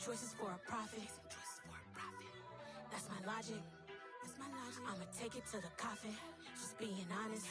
choices for a profit. That's my logic. I'ma take it to the coffin. Just being honest.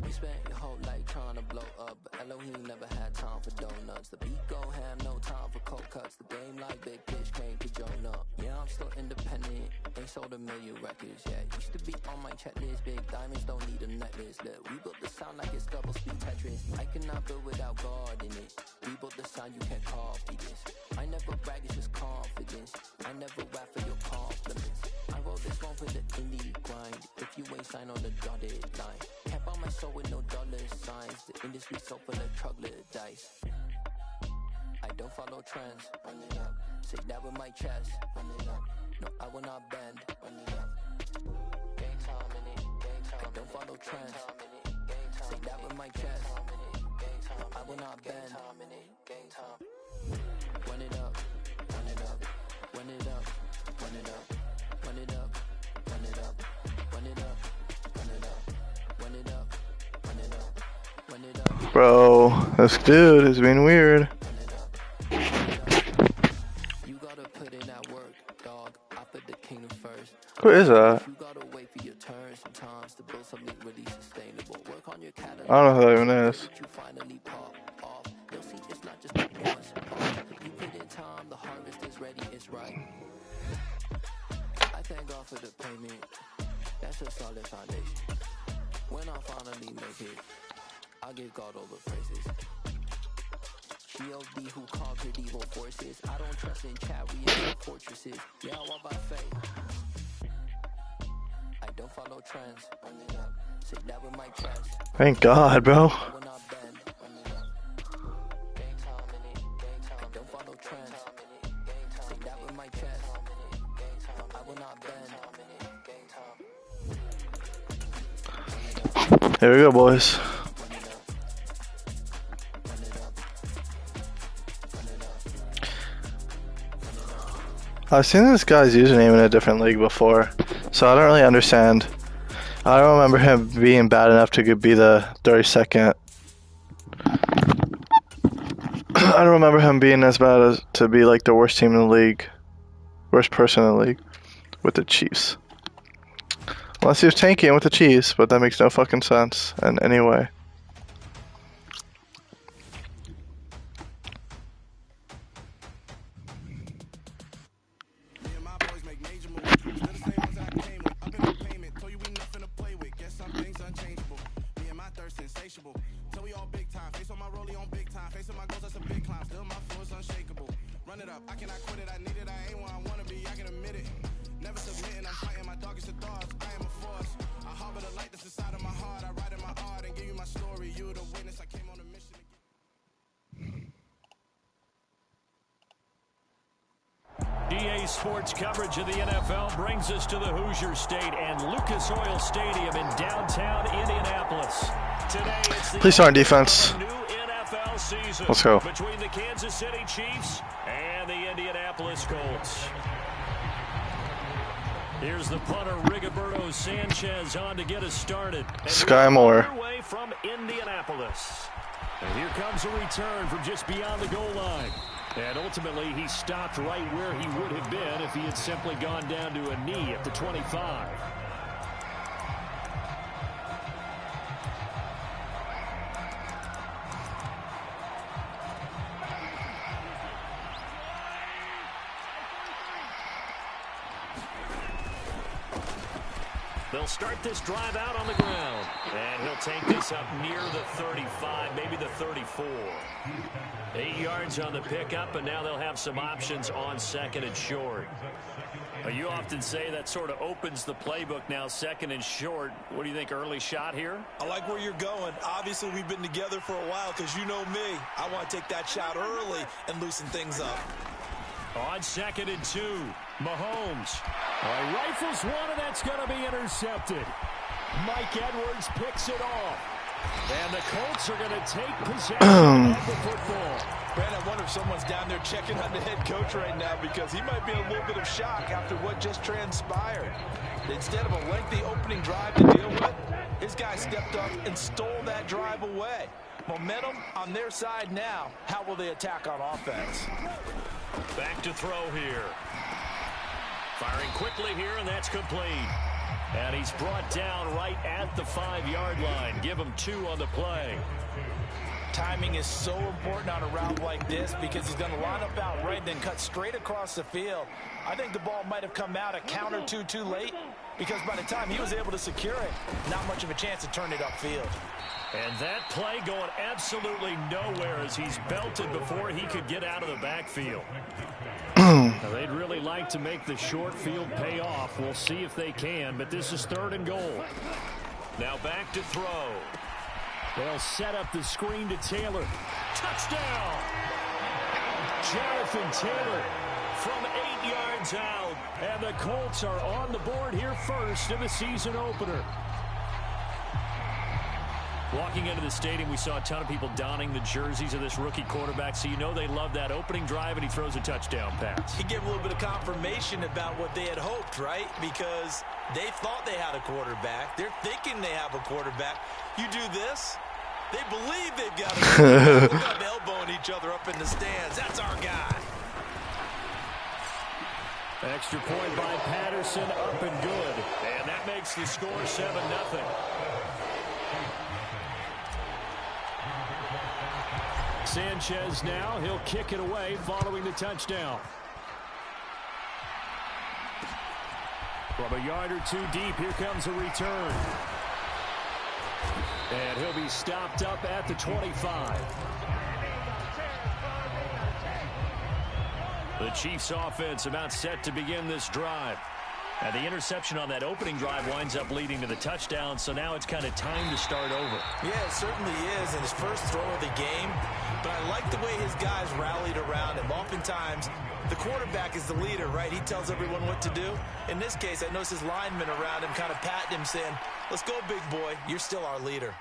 You spent your whole life trying to blow up, but Elohim never had time for donuts. The beat go ham, no time for cold cuts. The game like big fish came to Jonah. Yeah, I'm still independent, ain't sold a million records yet. Used to be on my checklist, big diamonds don't need a necklace. Look, we built the sound like it's double speed Tetris. I cannot build without God in it. We built the sound, you can't copy this. I never brag, it's just confidence. I never rap for your compliments. I wrote this one for the indie grind. If you ain't signed on the dotted line, can't buy my soul with no dollar signs. The industry so full of troglodytes. I don't follow trends. Run it up. Say that with my chest. Run it up. No, I will not bend. Run it up. Gang time in it. Gang time. I don't follow trends. Say that with my chest. No, I will not bend. Gang time. Run it up. Run it up. Run it up. Run it up. Run it up. Run it up. Run it up. Run it up. Run it up. Run it up. Run it up. Bro, this dude is being weird. You gotta put in that work, dog. I put the kingdom first. Who is that? You gotta wait for your turn sometimes to build something really sustainable. Work on your catalog. I don't know who that even is. You finally pop off. You'll see it's not just a once off. You put in time, the harvest is ready, it's right. I thank God for the payment. That's a solid foundation. When I finally make it, I'll give God all the praises. G.O.D. who conquered evil forces. I don't trust in chariots or fortresses. Yeah, I walk by faith. I don't follow trends. Run it up. Say that with my chest. Thank God, bro. I will not bend. Run it up. Gang time in it. Gang time. I don't follow trends. Say that with my chest. I will not bend. Gang time. Here we go, boys. I've seen this guy's username in a different league before, so I don't really understand. I don't remember him being bad enough to be the 32nd. I don't remember him being as bad as to be like the worst team in the league, worst person in the league, with the Chiefs. Unless he was tanking with the Chiefs, but that makes no fucking sense in any way. EA Sports coverage of the NFL brings us to the Hoosier State and Lucas Oil Stadium in downtown Indianapolis. Today it's the Please start on defense. new NFL season. Let's go. Between the Kansas City Chiefs and the Indianapolis Colts. Here's the punter Rigoberto Sanchez on to get us started. Sky Moore. Away from Indianapolis. And here comes a return from just beyond the goal line. And ultimately, he stopped right where he would have been if he had simply gone down to a knee at the 25. They'll start this drive out on the ground. And he'll take this up near the 35, maybe the 34. 8 yards on the pickup, and now they'll have some options on second and short. You often say that sort of opens the playbook now, second and short. What do you think, early shot here? I like where you're going. Obviously, we've been together for a while because you know me. I want to take that shot early and loosen things up. On second and 2, Mahomes. Rifles one, and that's going to be intercepted. Mike Edwards picks it off. And the Colts are going to take possession of the football. Man, I wonder if someone's down there checking on the head coach right now because he might be in a little bit of shock after what just transpired. Instead of a lengthy opening drive to deal with, his guy stepped up and stole that drive away. Momentum on their side now. How will they attack on offense? Back to throw here. Firing quickly here, and that's complete. And he's brought down right at the 5-yard line. Give him 2 on the play. Timing is so important on a route like this because he's going to line up out right, then cut straight across the field. I think the ball might have come out a count or two too late because by the time he was able to secure it, not much of a chance to turn it upfield. And that play going absolutely nowhere as he's belted before he could get out of the backfield. Now, they'd really like to make the short field pay off. We'll see if they can, but this is 3rd and goal. Now back to throw. They'll set up the screen to Taylor. Touchdown! Jonathan Taylor from 8 yards out. And the Colts are on the board here first in the season opener. Walking into the stadium, we saw a ton of people donning the jerseys of this rookie quarterback, so you know they love that opening drive, and he throws a touchdown pass. He gave a little bit of confirmation about what they had hoped, right? Because they thought they had a quarterback. They're thinking they have a quarterback. You do this, they believe they've got a quarterback. Look up elbowing each other up in the stands. That's our guy. Extra point by Patterson, up and good. And that makes the score 7-0. Sanchez now, he'll kick it away following the touchdown. From a yard or 2 deep, here comes a return. And he'll be stopped up at the 25. The Chiefs offense about set to begin this drive. And the interception on that opening drive winds up leading to the touchdown, so now it's kind of time to start over. Yeah, it certainly is in his first throw of the game. But I like the way his guys rallied around him. Oftentimes, the quarterback is the leader, right? He tells everyone what to do. In this case, I noticed his linemen around him kind of patting him, saying, let's go, big boy. You're still our leader.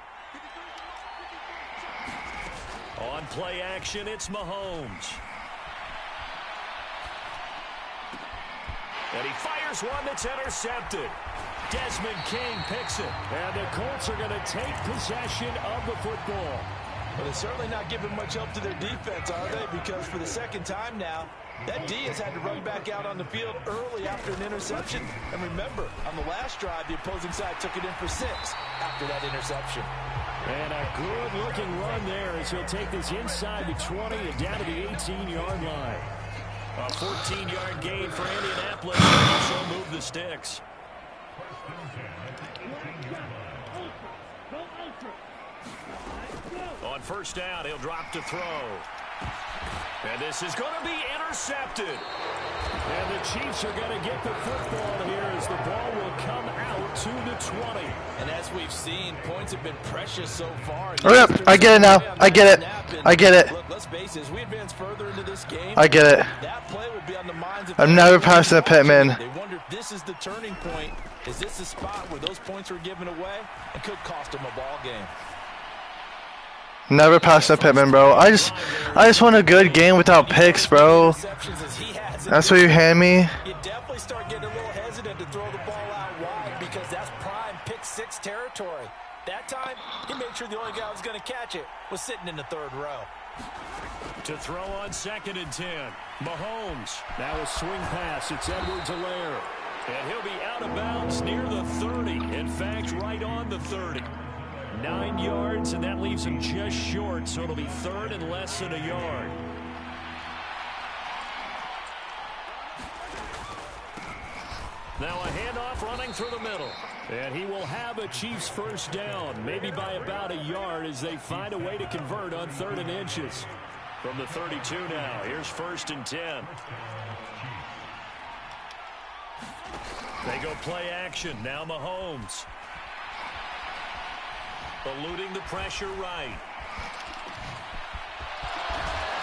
On play action, it's Mahomes. And he fires one that's intercepted. Desmond King picks it. And the Colts are going to take possession of the football. Well, they're certainly not giving much help to their defense, are they? Because for the second time now, that D has had to run back out on the field early after an interception. And remember, on the last drive, the opposing side took it in for 6 after that interception. And a good-looking run there as he'll take this inside the 20 and down to the 18-yard line. A 14-yard gain for Indianapolis. Also move the sticks. On first down, he'll drop to throw. And this is going to be intercepted. And the Chiefs are going to get the football here as the ball will come out to the 20. And as we've seen, points have been precious so far. I get it now. I get it. I get it. Look, let's face it, as we advance further into this game, I get it. that play will be on the minds of I'm never passing a Pittman. They wonder if this is the turning point. Is this the spot where those points were given away and could cost them a ball game? Never passing a Pittman, bro. I just want a good game without picks, bro. That's what you hand me. You definitely start getting a little hesitant to throw the ball out wide because that's prime pick 6 territory. That time, he made sure the only guy who was going to catch it was sitting in the 3rd row. To throw on 2nd and 10. Mahomes. Now a swing pass. It's Edwards-Helaire. And he'll be out of bounds near the 30. In fact, right on the 30. 9 yards, and that leaves him just short, so it'll be 3rd and less than a yard. Now a handoff running through the middle. And he will have a Chiefs first down, maybe by about a yard as they find a way to convert on 3rd and inches. From the 32 now, here's 1st and 10. They go play action, now Mahomes. Eluding the pressure right.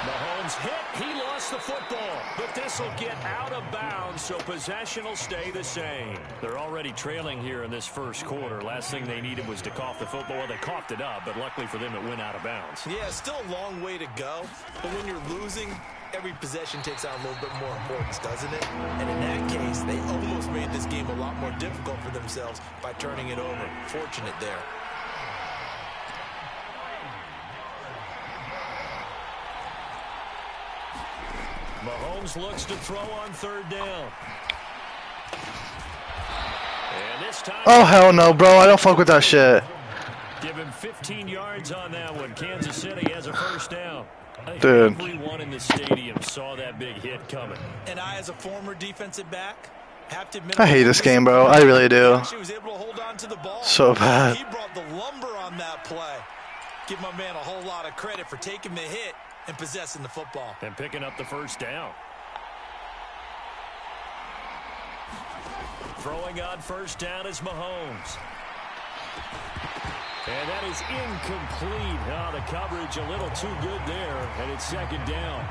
Mahomes hit, he lost the football, but this will get out of bounds, so possession will stay the same. They're already trailing here in this first quarter. Last thing they needed was to cough the football. Well, they coughed it up, but luckily for them, it went out of bounds. Yeah, still a long way to go, but when you're losing, every possession takes on a little bit more importance, doesn't it? And in that case, they almost made this game a lot more difficult for themselves by turning it over. Fortunate there. Mahomes looks to throw on third down. And this time, Oh, hell no, bro. I don't fuck with that shit. give him 15 yards on that one. Kansas City has a first down. Dude. Everyone in the stadium saw that big hit coming. And I, as a former defensive back, have to admit, I hate this game, bro. I really do. He was able to hold on to the ball. So bad. He brought the lumber on that play. Give my man a whole lot of credit for taking the hit and possessing the football. And picking up the first down. Throwing on first down is Mahomes. And that is incomplete. Oh, the coverage a little too good there, and it's second down.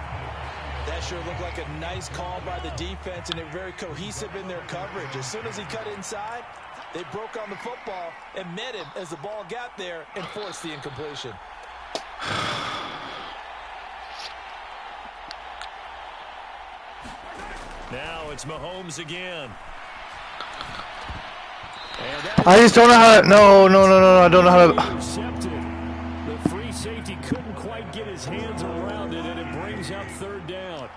That sure looked like a nice call by the defense, and they're very cohesive in their coverage. As soon as he cut inside, they broke on the football and met him as the ball got there and forced the incompletion. Now it's Mahomes again. I just don't know how to. No. I don't know how to. Intercepted. The free safety couldn't quite get his hands around it, and it brings up third down.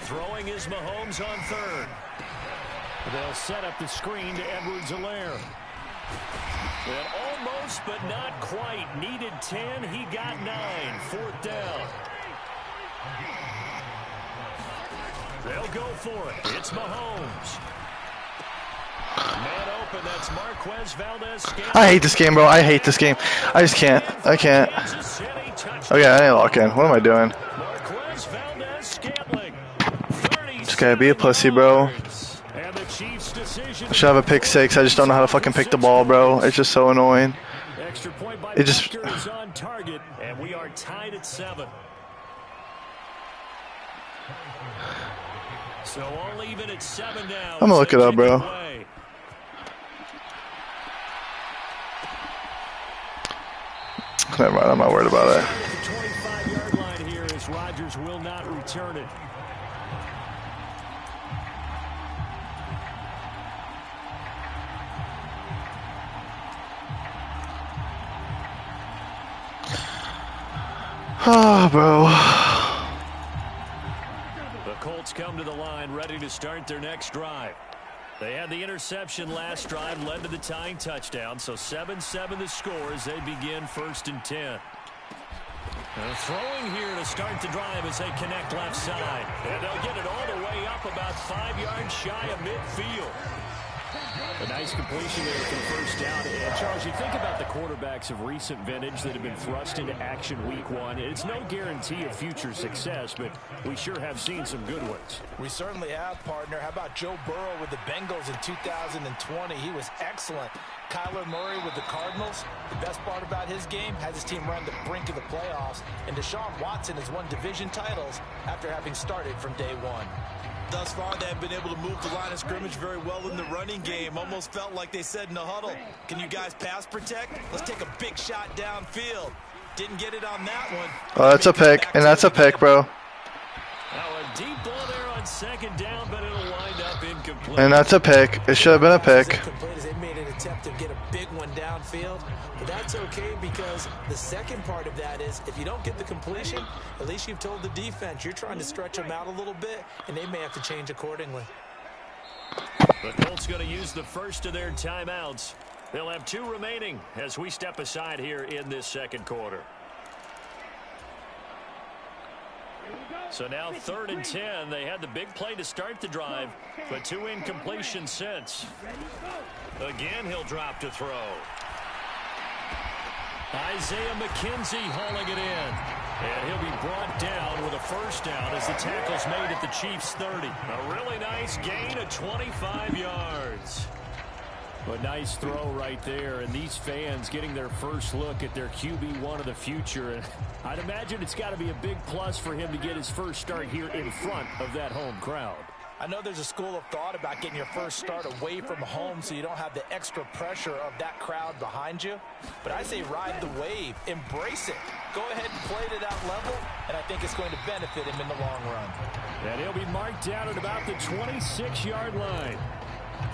Throwing is Mahomes on third. They'll set up the screen to Edwards-Helaire. And almost, but not quite. Needed 10. He got 9. Fourth down. They'll go for it. It's Mahomes. Man open. That's Marquez Valdez-Scantling. I hate this game, bro. I hate this game. I just can't. I can't. Okay, I need to lock in. What am I doing? Marquez Valdez-Scantling. Just gotta be a pussy, bro. And the Chiefs' decision. I should have a pick six. I just don't know how to fucking pick the ball, bro. It's just so annoying. Extra point by It just. Baker is on target, and we are tied at 7. So all even at 7 now. I'm gonna look it up, bro. Never mind, I'm not worried about that. The 25-yard line here as Rodgers will not return it. Oh, bro. The Colts come to the line ready to start their next drive. They had the interception last drive, led to the tying touchdown, so 7-7 the score as they begin 1st and 10. Throwing here to start the drive as they connect left side. And they'll get it all the way up about 5 yards shy of midfield. A nice completion there for the first down. And Charles, you think about the quarterbacks of recent vintage that have been thrust into action week 1. It's no guarantee of future success, but we sure have seen some good ones. We certainly have, partner. How about Joe Burrow with the Bengals in 2020? He was excellent. Kyler Murray with the Cardinals. The best part about his game has his team run the brink of the playoffs. And Deshaun Watson has won division titles after having started from day 1. Thus far, they have been able to move the line of scrimmage very well in the running game. Almost felt like they said in the huddle, can you guys pass protect? Let's take a big shot downfield. Didn't get it on that one. Oh, that's a pick, and that's a pick, bro. Now a deep ball there on second down, but it'll wind up incomplete. And that's a pick. It should have been a pick. They made an attempt to get a big one downfield, but that's okay because the second part of that is if you don't get the completion, at least you've told the defense you're trying to stretch them out a little bit, and they may have to change accordingly. The Colts going to use the first of their timeouts. They'll have 2 remaining as we step aside here in this second quarter. So now 3rd and 10. They had the big play to start the drive, but 2 incompletions since. Again, he'll drop to throw. Isaiah McKenzie hauling it in. And he'll be brought down with a first down as the tackle's made at the Chiefs' 30. A really nice gain of 25 yards. A nice throw right there, and these fans getting their first look at their QB1 of the future. And I'd imagine it's got to be a big plus for him to get his first start here in front of that home crowd. I know there's a school of thought about getting your first start away from home so you don't have the extra pressure of that crowd behind you. But I say ride the wave. Embrace it. Go ahead and play to that level, and I think it's going to benefit him in the long run. And he'll be marked down at about the 26-yard line.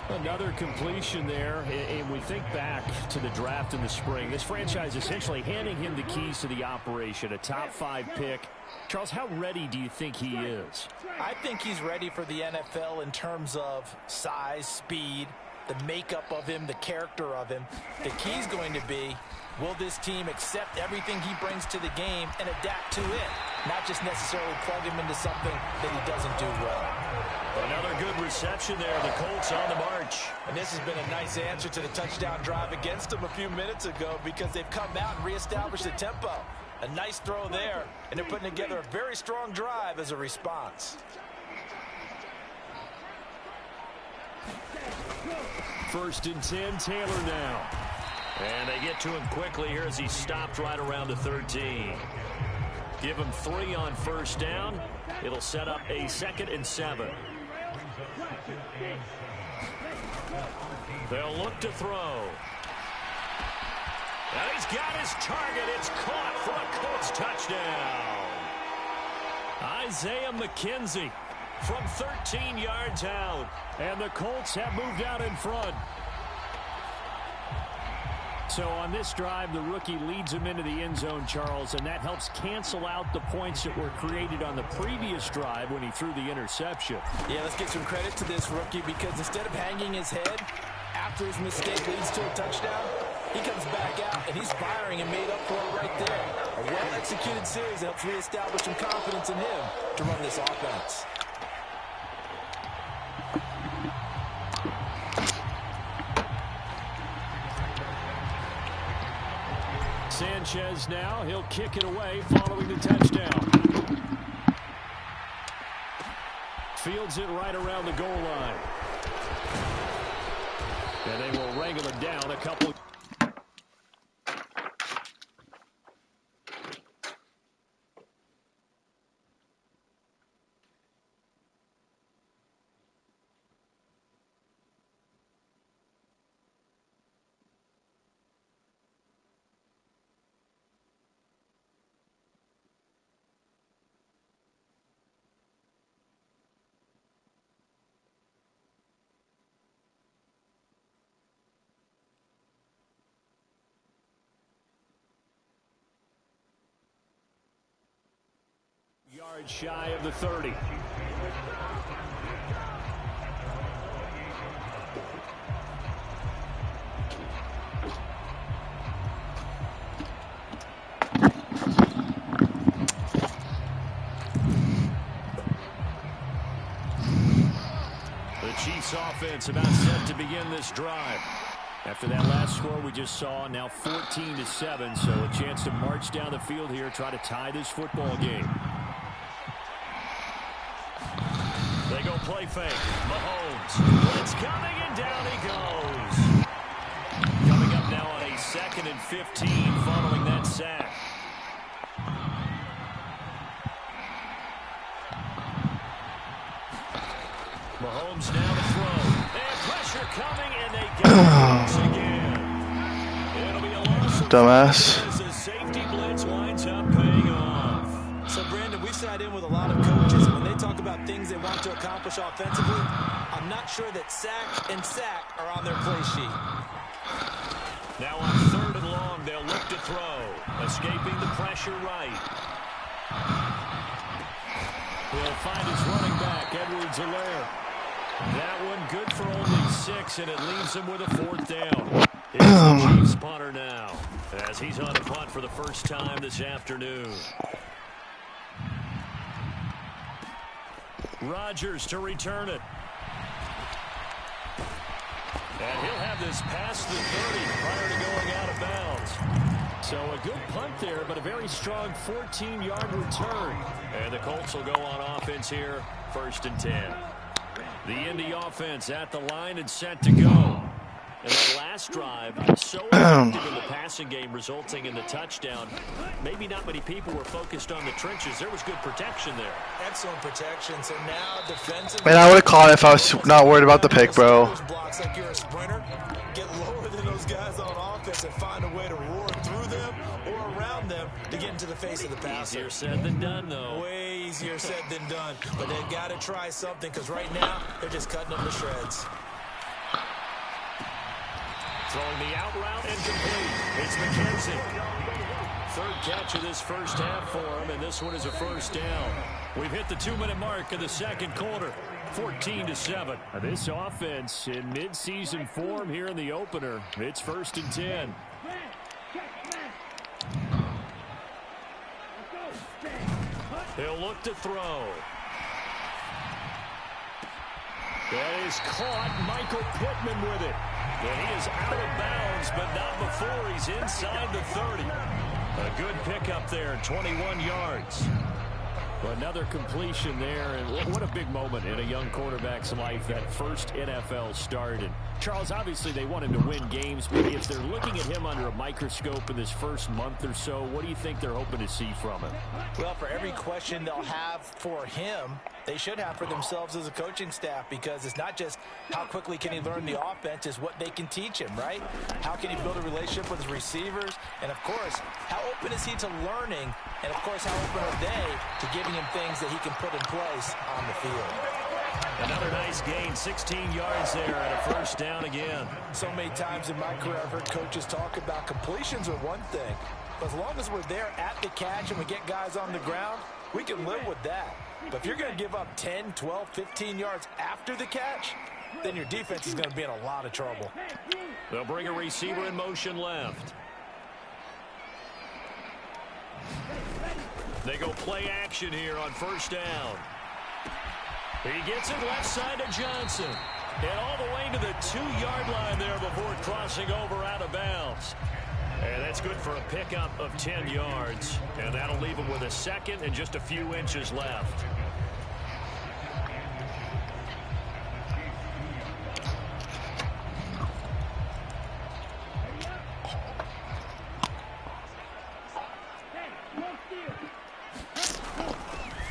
Another completion there, and we think back to the draft in the spring. This franchise essentially handing him the keys to the operation, a top-5 pick. Charles, how ready do you think he is? I think he's ready for the NFL in terms of size, speed, the makeup of him, the character of him. The key's going to be, will this team accept everything he brings to the game and adapt to it? Not just necessarily plug him into something that he doesn't do well. Another good reception there. The Colts on the march. And this has been a nice answer to the touchdown drive against them a few minutes ago because they've come out and reestablished the tempo. A nice throw there, and they're putting together a very strong drive as a response. First and 10, Taylor now. And they get to him quickly here as he stopped right around the 13. Give him 3 on first down. It'll set up a 2nd and 7. They'll look to throw. And he's got his target. It's caught for a Colts touchdown. Isaiah McKenzie from 13 yards out. And the Colts have moved out in front. So on this drive, the rookie leads him into the end zone, Charles, and that helps cancel out the points that were created on the previous drive when he threw the interception. Yeah, let's give some credit to this rookie because instead of hanging his head after his mistake leads to a touchdown, he comes back out and he's firing and made up for it right there. A well-executed series that helps reestablish some confidence in him to run this offense. Sanchez now, he'll kick it away following the touchdown. Fields it right around the goal line. And they will wrangle it down a couple. Yards shy of the 30. The Chiefs offense about set to begin this drive. After that last score we just saw, now 14-7, so a chance to march down the field here, try to tie this football game. They go play fake. Mahomes. It's coming, and down he goes. Coming up now on a 2nd and 15 following that sack. Mahomes now to throw. And pressure coming, and they get it once again. It'll be a loss. Dumbass. As the safety blitz winds up paying off. So, Brandon, we sat in with a lot of coaches, and when they talk about things they want to accomplish offensively, I'm not sure that sack and sack are on their play sheet. Now on 3rd and long, they'll look to throw. Escaping the pressure right. He'll find his running back, Edwards-Helaire. That one good for only 6, and it leaves him with a 4th down. Here's the Chiefs punter now, as he's on the punt for the first time this afternoon. Rodgers to return it. And he'll have this past the 30 prior to going out of bounds. So a good punt there, but a very strong 14-yard return. And the Colts will go on offense here, 1st and 10. The Indy offense at the line and set to go. And that last drive, so effective in the passing game, resulting in the touchdown. Maybe not many people were focused on the trenches. There was good protection there. Excellent protection. So now defensively. Man, I would have caught it if I was not worried about the pick, bro. Blocks like you're a sprinter. Get lower than those guys on offense and find a way to roar through them or around them to get into the face of the passer. Easier said than done, though. Way easier said than done. But they've got to try something because right now they're just cutting them to shreds. Throwing the out route and complete. It's McKenzie. Third catch of this first half for him, and this one is a first down. We've hit the 2-minute mark of the second quarter. 14-7. This offense in mid-season form here in the opener. It's 1st and 10. He'll look to throw. That is caught. Michael Pittman with it. And he is out of bounds, but not before he's inside the 30. A good pickup there, 21 yards. Another completion there, and what a big moment in a young quarterback's life, that first NFL start. And Charles, obviously they want him to win games, but if they're looking at him under a microscope in this first month or so, what do you think they're hoping to see from him? Well, for every question they'll have for him, they should have for themselves as a coaching staff, because it's not just how quickly can he learn the offense, it's what they can teach him, right? How can he build a relationship with his receivers? And, of course, how open is he to learning? And, of course, how open are they to giving him things that he can put in place on the field? Another nice gain, 16 yards there and a first down again. So many times in my career I've heard coaches talk about completions are one thing. But as long as we're there at the catch and we get guys on the ground, we can live with that. But if you're going to give up 10, 12, 15 yards after the catch, then your defense is going to be in a lot of trouble. They'll bring a receiver in motion left. They go play action here on first down. He gets it left side to Johnson. And all the way to the 2-yard line there before crossing over out of bounds. And that's good for a pickup of 10 yards. And that'll leave him with a second and just a few inches left.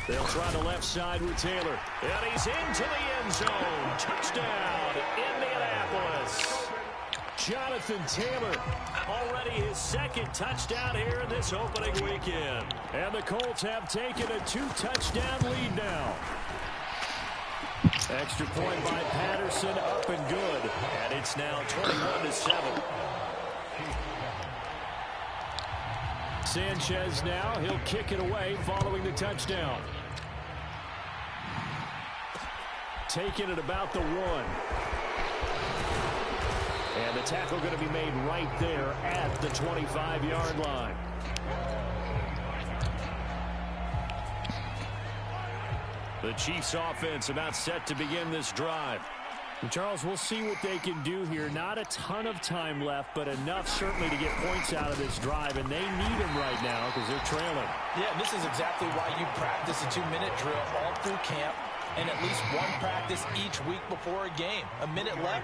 They'll try the left side with Taylor. And he's into the end zone. Touchdown, Indianapolis. Jonathan Taylor, already his second touchdown here in this opening weekend. And the Colts have taken a 2-touchdown lead now. Extra point by Patterson, up and good. And it's now 21-7. Sanchez now, he'll kick it away following the touchdown. Taking it about the 1. And the tackle going to be made right there at the 25-yard line. The Chiefs offense about set to begin this drive. And Charles, we'll see what they can do here. Not a ton of time left, but enough certainly to get points out of this drive. And they need them right now because they're trailing. Yeah, this is exactly why you practice a 2-minute drill all through camp. And at least one practice each week before a game. A minute left,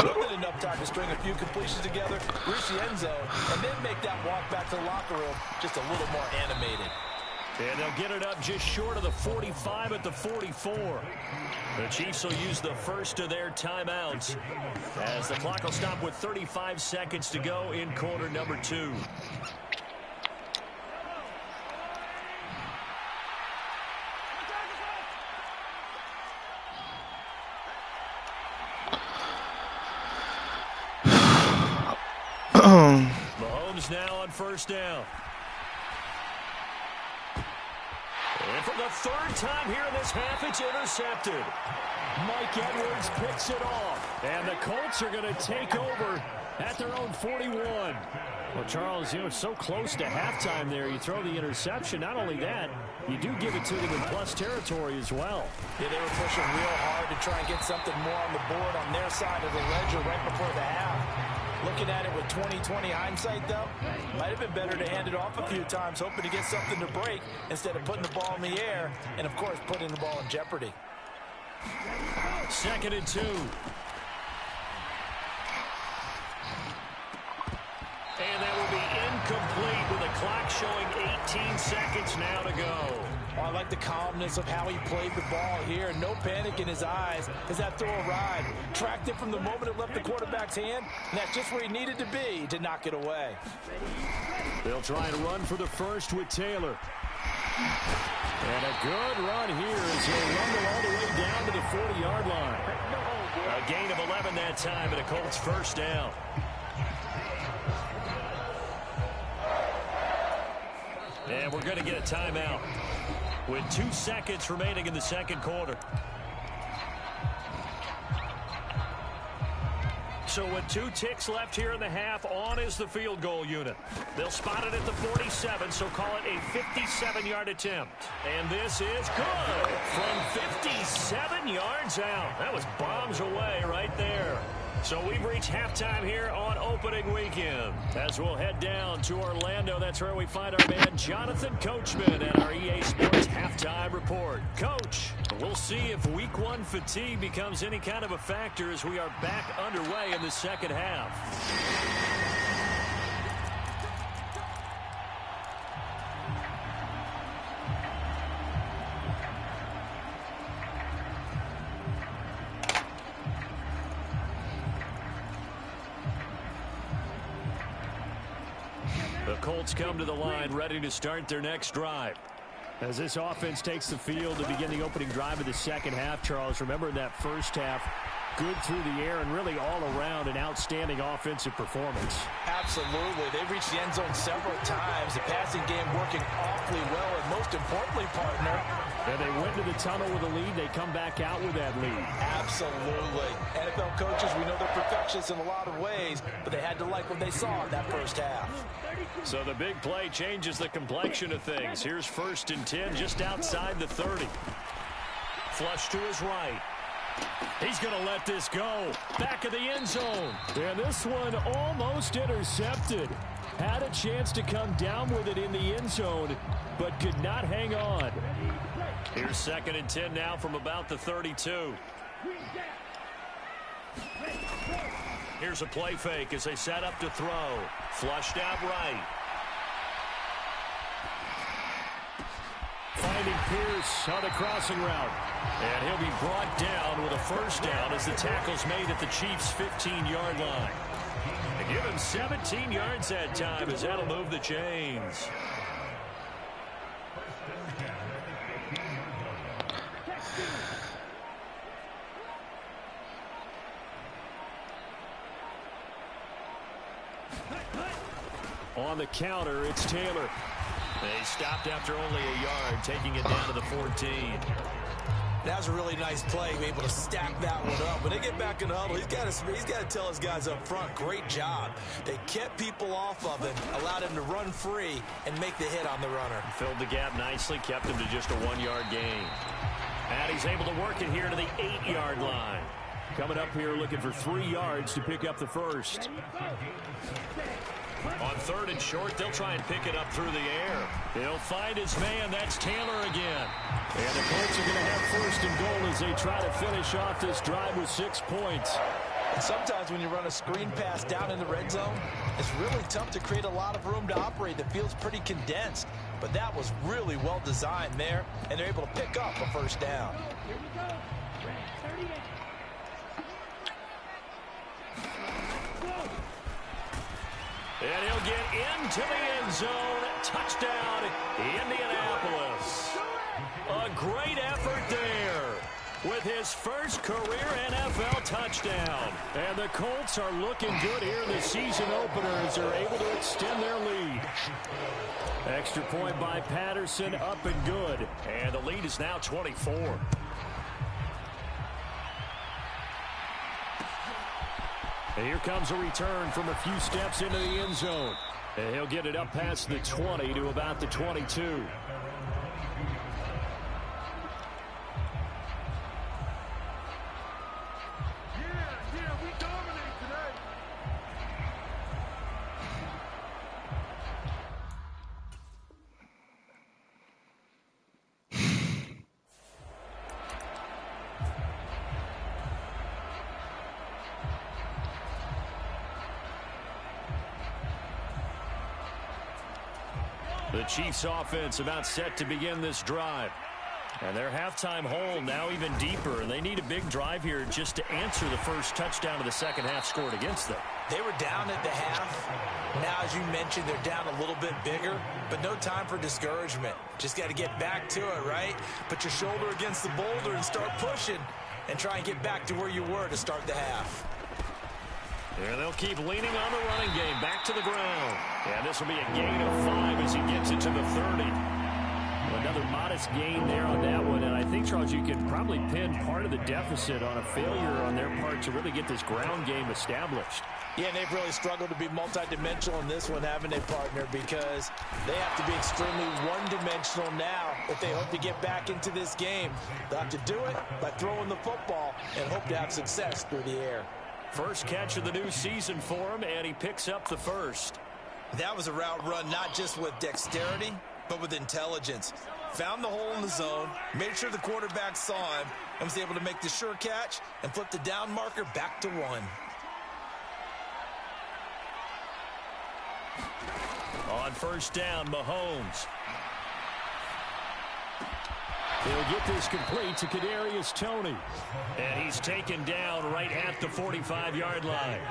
more than enough time to string a few completions together, reach the end zone, and then make that walk back to the locker room just a little more animated. And they'll get it up just short of the 45 at the 44. The Chiefs will use the first of their timeouts as the clock will stop with 35 seconds to go in quarter number 2. Mahomes now on first down. And for the third time here in this half, it's intercepted. Mike Edwards picks it off. And the Colts are going to take over at their own 41. Well, Charles, you know, it's so close to halftime there. You throw the interception. Not only that, you do give it to them in plus territory as well. Yeah, they were pushing real hard to try and get something more on the board on their side of the ledger right before the half. Looking at it with 20/20 hindsight, though, might have been better to hand it off a few times, hoping to get something to break instead of putting the ball in the air and, of course, putting the ball in jeopardy. 2nd and 2. showing 18 seconds now to go. Oh, I like the calmness of how he played the ball here. No panic in his eyes as that throw arrived. Tracked it from the moment it left the quarterback's hand, and that's just where he needed to be to knock it away. They'll try and run for the first with Taylor. And a good run here as he'll rumble all the way down to the 40-yard line. A gain of 11 that time, and a Colts first down. And we're going to get a timeout with 2 seconds remaining in the second quarter. So with 2 ticks left here in the half, on is the field goal unit. They'll spot it at the 47, so call it a 57-yard attempt. And this is good from 57 yards out. That was bombs away right there. So we've reached halftime here on opening weekend. As we'll head down to Orlando, that's where we find our man Jonathan Coachman at our EA Sports Halftime Report. Coach, we'll see if Week 1 fatigue becomes any kind of a factor as we are back underway in the second half. The Colts come to the line ready to start their next drive. As this offense takes the field to begin the opening drive of the second half, Charles, remember in that first half, good through the air and really all around an outstanding offensive performance. Absolutely. They've reached the end zone several times. The passing game working awfully well, and most importantly, partner, and they went to the tunnel with a lead. They come back out with that lead. Absolutely. NFL coaches, we know they're perfectionists in a lot of ways, but they had to like what they saw in that first half. So the big play changes the complexion of things. Here's 1st and 10 just outside the 30. Flush to his right. He's going to let this go. Back of the end zone. And this one almost intercepted. Had a chance to come down with it in the end zone, but could not hang on. Here's 2nd and 10 now from about the 32. Here's a play fake as they set up to throw. Flushed out right. Finding Pierce on a crossing route. And he'll be brought down with a first down as the tackle's made at the Chiefs' 15-yard line. They give him 17 yards that time as that'll move the chains. On the counter, it's Taylor. They stopped after only a yard, taking it down to the 14. That was a really nice play, able to stack that one up. When they get back in the huddle, he's got to tell his guys up front, great job. They kept people off of him, allowed him to run free, and make the hit on the runner. Filled the gap nicely, kept him to just a 1-yard gain. And he's able to work it here to the 8-yard line. Coming up here looking for 3 yards to pick up the first. On 3rd and short, they'll try and pick it up through the air. He'll find his man. That's Taylor again. And the Colts are going to have 1st and goal as they try to finish off this drive with 6 points. And sometimes when you run a screen pass down in the red zone, it's really tough to create a lot of room to operate. The field's pretty condensed. But that was really well designed there, and they're able to pick up a first down. Here we go. 38. And he'll get into the end zone. Touchdown, Indianapolis. A great effort there with his first career NFL touchdown. And the Colts are looking good here in the season opener as they're able to extend their lead. Extra point by Patterson, up and good. And the lead is now 24. And here comes a return from a few steps into the end zone. And he'll get it up past the 20 to about the 22. The Chiefs offense about set to begin this drive. And their halftime hole now even deeper, and they need a big drive here just to answer the first touchdown of the second half scored against them. They were down at the half. Now, as you mentioned, they're down a little bit bigger, but no time for discouragement. Just got to get back to it, right? Put your shoulder against the boulder and start pushing and try and get back to where you were to start the half. Yeah, they'll keep leaning on the running game back to the ground. And this will be a gain of 5 as he gets it to the 30. Another modest gain there on that one, and I think, Charles, you can probably pin part of the deficit on a failure on their part to really get this ground game established. Yeah, and they've really struggled to be multidimensional in this one, haven't they, partner? Because they have to be extremely one-dimensional now if they hope to get back into this game. They'll have to do it by throwing the football and hope to have success through the air. First catch of the new season for him, and he picks up the first. That was a route run not just with dexterity, but with intelligence. Found the hole in the zone, made sure the quarterback saw him, and was able to make the sure catch and flip the down marker back to 1. On first down, Mahomes. He'll get this complete to Kadarius Toney. And he's taken down right at the 45-yard line.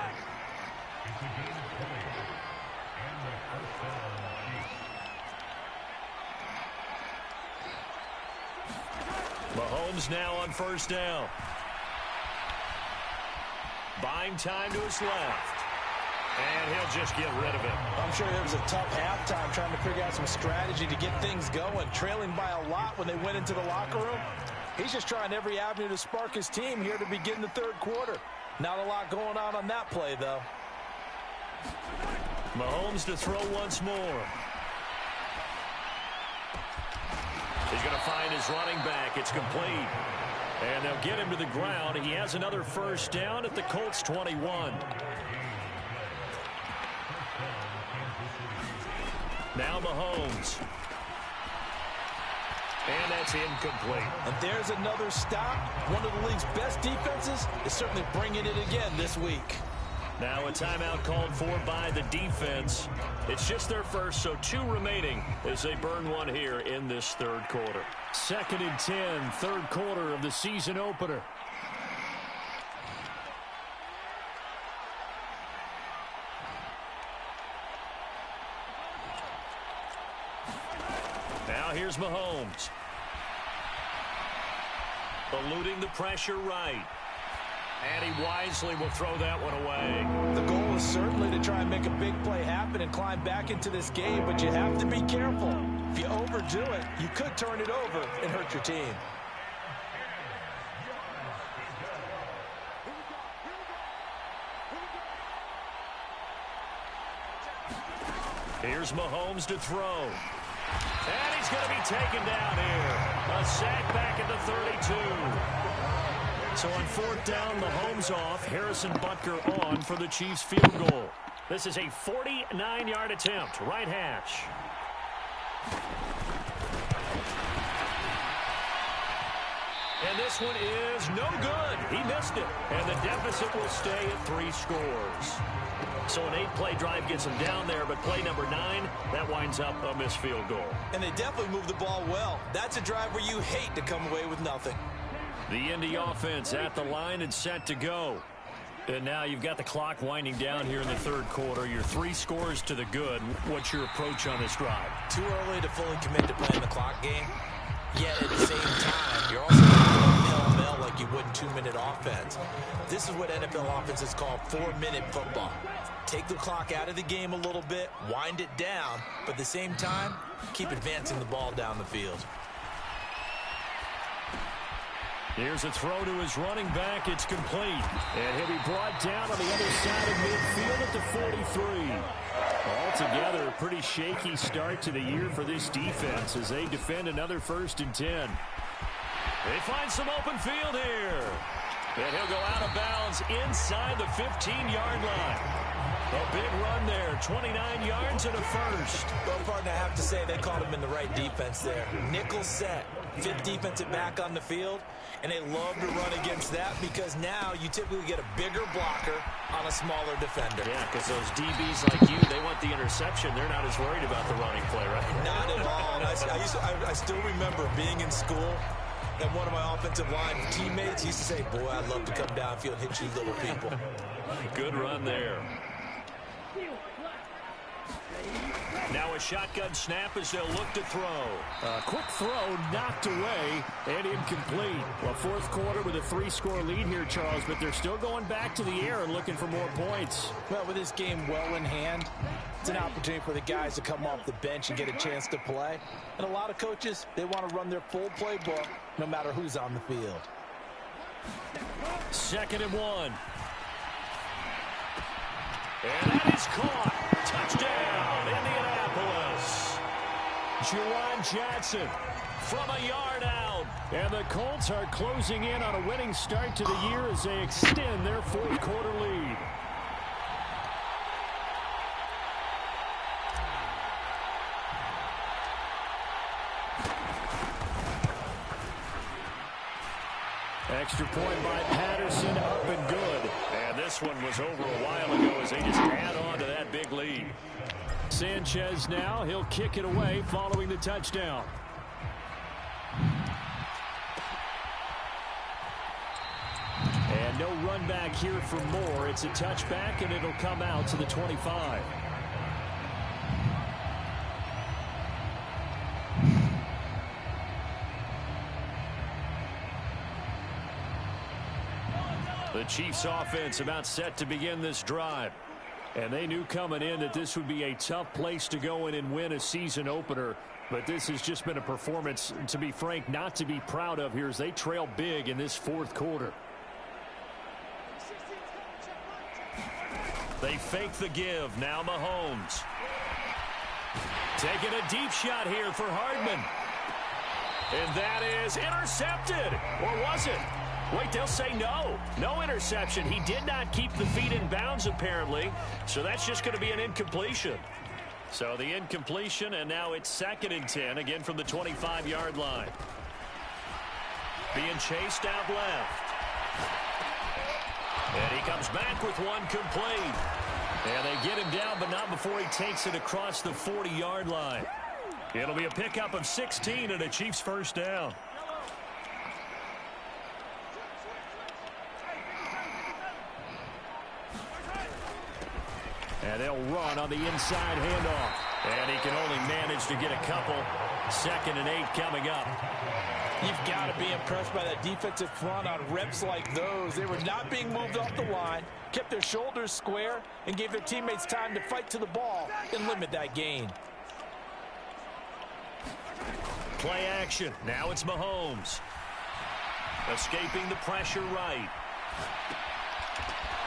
Mahomes now on first down. Buying time to his left. And he'll just get rid of it. I'm sure it was a tough halftime trying to figure out some strategy to get things going. Trailing by a lot when they went into the locker room. He's just trying every avenue to spark his team here to begin the third quarter. Not a lot going on that play, though. Mahomes to throw once more. He's going to find his running back. It's complete. And they'll get him to the ground. He has another first down at the Colts 21. Now Mahomes. And that's incomplete. And there's another stop. One of the league's best defenses is certainly bringing it again this week. Now a timeout called for by the defense. It's just their first, so 2 remaining as they burn one here in this third quarter. 2nd and 10, third quarter of the season opener. Now here's Mahomes. Eluding the pressure right. And he wisely will throw that one away. The goal is certainly to try and make a big play happen and climb back into this game, but you have to be careful. If you overdo it, you could turn it over and hurt your team. Here's Mahomes to throw. And he's going to be taken down here. A sack back at the 32. So on fourth down, Mahomes off. Harrison Butker on for the Chiefs field goal. This is a 49-yard attempt. Right hash. And this one is no good. He missed it. And the deficit will stay at 3 scores. So an 8-play drive gets him down there, but play number 9, that winds up a missed field goal. And they definitely moved the ball well. That's a drive where you hate to come away with nothing. The Indy offense at the line and set to go. And now you've got the clock winding down here in the third quarter. You're 3 scores to the good. What's your approach on this drive? Too early to fully commit to playing the clock game. Yet at the same time, you're also going pell-mell like you would in 2-minute offense. This is what NFL offenses call 4-minute football. Take the clock out of the game a little bit, wind it down, but at the same time, keep advancing the ball down the field. Here's a throw to his running back. It's complete. And he'll be brought down on the other side of midfield at the 43. Altogether, a pretty shaky start to the year for this defense as they defend another 1st and 10. They find some open field here. And he'll go out of bounds inside the 15-yard line. A big run there, 29 yards and a first. Well, partner, I have to say they caught him in the right defense there. Nickel set. fifth defensive back on the field, and they love to run against that because now you typically get a bigger blocker on a smaller defender. Yeah, because those DBs like you, they want the interception. They're not as worried about the running play, right? Not at all. And I still remember being in school, and one of my offensive line teammates used to say, boy, I'd love to come downfield and hit you little people. Good run there. Now a shotgun snap as they'll look to throw. Quick throw knocked away and incomplete. Well, fourth quarter with a 3-score lead here, Charles, but they're still going back to the air and looking for more points. Well, with this game well in hand, it's an opportunity for the guys to come off the bench and get a chance to play. And a lot of coaches, they want to run their full playbook no matter who's on the field. 2nd and 1. And that is caught. Touchdown, Indianapolis. Juwan Johnson from a yard out. And the Colts are closing in on a winning start to the year as they extend their fourth quarter lead. Extra point by Patterson, up and good. And this one was over a while ago as they just add on to that big lead. Sanchez now, he'll kick it away following the touchdown. And no run back here for Moore. It's a touchback, and it'll come out to the 25. The Chiefs offense about set to begin this drive. And they knew coming in that this would be a tough place to go in and win a season opener. But this has just been a performance, to be frank, not to be proud of here as they trail big in this fourth quarter. They fake the give. Now Mahomes. Taking a deep shot here for Hardman. And that is intercepted. Or was it? Wait, they'll say no. No interception. He did not keep the feet in bounds, apparently. So that's just going to be an incompletion. So the incompletion, and now it's 2nd and 10, again from the 25-yard line. Being chased out left. And he comes back with one complete. And they get him down, but not before he takes it across the 40-yard line. It'll be a pickup of 16 and a Chiefs first down. And they'll run on the inside handoff. And he can only manage to get a couple. 2nd and 8 coming up. You've got to be impressed by that defensive front on reps like those. They were not being moved off the line, kept their shoulders square, and gave their teammates time to fight to the ball and limit that gain. Play action. Now it's Mahomes. Escaping the pressure right.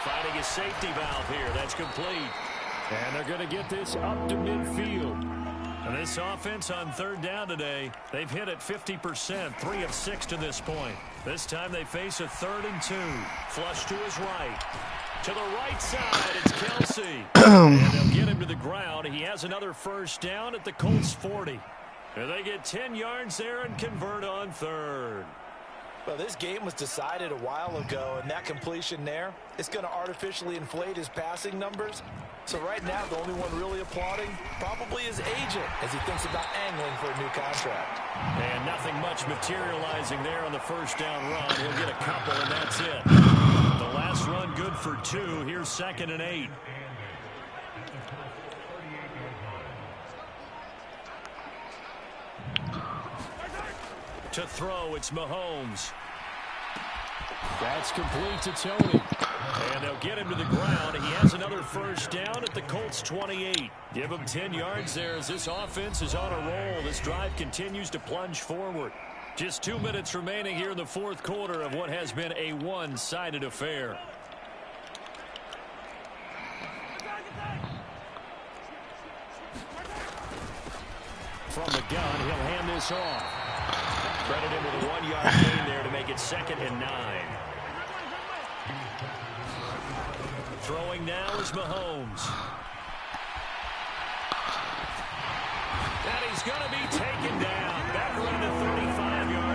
Finding his safety valve here. That's complete. And they're going to get this up to midfield. And this offense on 3rd down today, they've hit it 50%, 3 of 6 to this point. This time they face a 3rd and 2. Flush to his right. To the right side, it's Kelsey. And they'll get him to the ground. He has another first down at the Colts 40. And they get 10 yards there and convert on 3rd. Well, this game was decided a while ago, and that completion there, it's going to artificially inflate his passing numbers. So right now, the only one really applauding probably his agent as he thinks about angling for a new contract. And nothing much materializing there on the first down run. He'll get a couple, and that's it. The last run good for 2. Here's 2nd and 8. To throw, it's Mahomes. That's complete to Tony. And they'll get him to the ground. He has another first down at the Colts 28. Give him 10 yards there as this offense is on a roll. This drive continues to plunge forward. Just 2 minutes remaining here in the fourth quarter of what has been a one-sided affair. From the gun, he'll hand this off. Credit him with a 1-yard gain there to make it 2nd and 9. Throwing now is Mahomes. And he's going to be taken down. Back around the 35-yard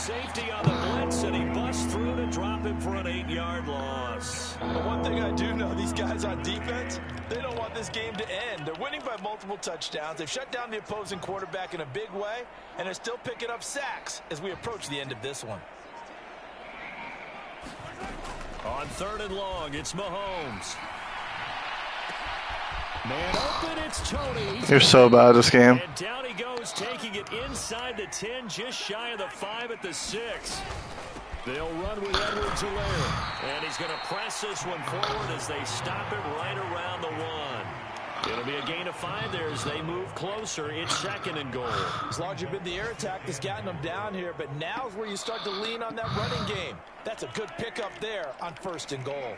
safety on the blitz, and he busts through to drop him for an 8-yard loss. The one thing I do know, these guys on defense, they don't want this game to end. They're winning by multiple touchdowns. They've shut down the opposing quarterback in a big way, and they're still picking up sacks as we approach the end of this one. On 3rd and long, it's Mahomes. Man open, it's Tony. You're so bad this game. And down he goes, taking it inside the 10, just shy of the 5 at the 6. They'll run with Edwards-Helaire. And he's going to press this one forward as they stop it right around the 1. It'll be a gain of 5 there as they move closer. It's 2nd and goal. It's largely been the air attack that's gotten them down here, but now's where you start to lean on that running game. That's a good pickup there on 1st and goal.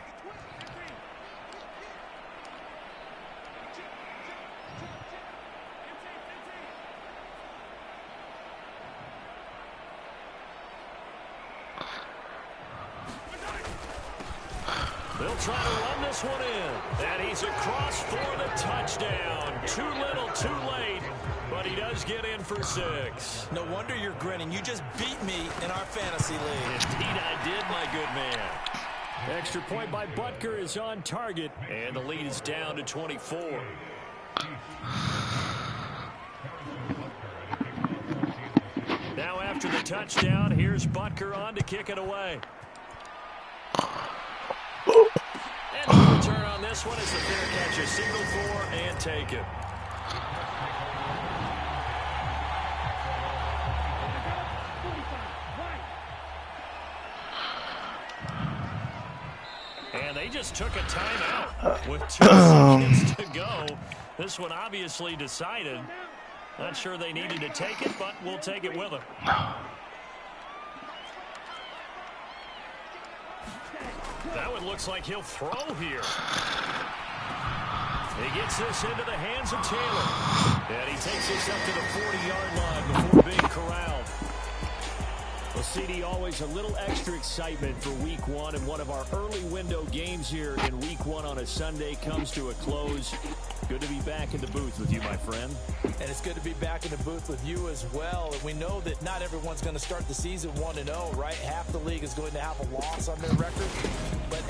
They'll try to run this one in. And he's across for the touchdown. Too little, too late. But he does get in for 6. No wonder you're grinning. You just beat me in our fantasy league. Indeed I did, my good man. Extra point by Butker is on target. And the lead is down to 24. Now after the touchdown, here's Butker on to kick it away. And the return on this one is the fair catch, a single for and take it. And they just took a timeout with 2 seconds to go. This one obviously decided. Not sure they needed to take it, but we'll take it with them. That one looks like he'll throw here. He gets this into the hands of Taylor. And he takes this up to the 40-yard line before being corralled. Well, CD, always a little extra excitement for Week 1, and one of our early window games here in Week 1 on a Sunday comes to a close. Good to be back in the booth with you, my friend. And it's good to be back in the booth with you as well. And we know that not everyone's going to start the season 1-0, right? Half the league is going to have a loss on their record. But